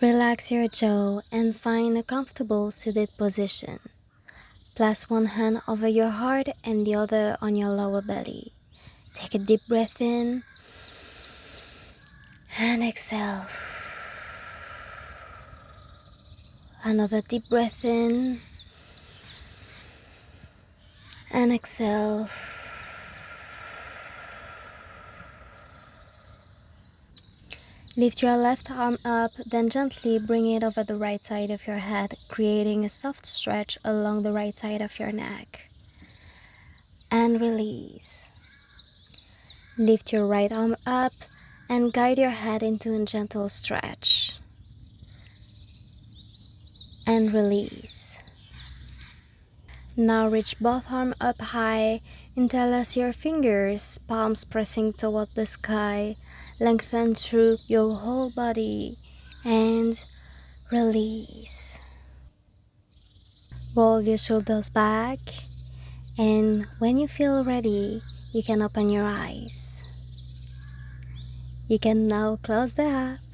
Relax your jaw and find a comfortable seated position. Place one hand over your heart and the other on your lower belly. Take a deep breath in and exhale. Another deep breath in and exhale. Lift your left arm up, then gently bring it over the right side of your head, creating a soft stretch along the right side of your neck. And release. Lift your right arm up and guide your head into a gentle stretch. And release. Now reach both arms up high, interlace your fingers, palms pressing toward the sky. Lengthen through your whole body and release. Roll your shoulders back, and when you feel ready, you can open your eyes. You can now close the app.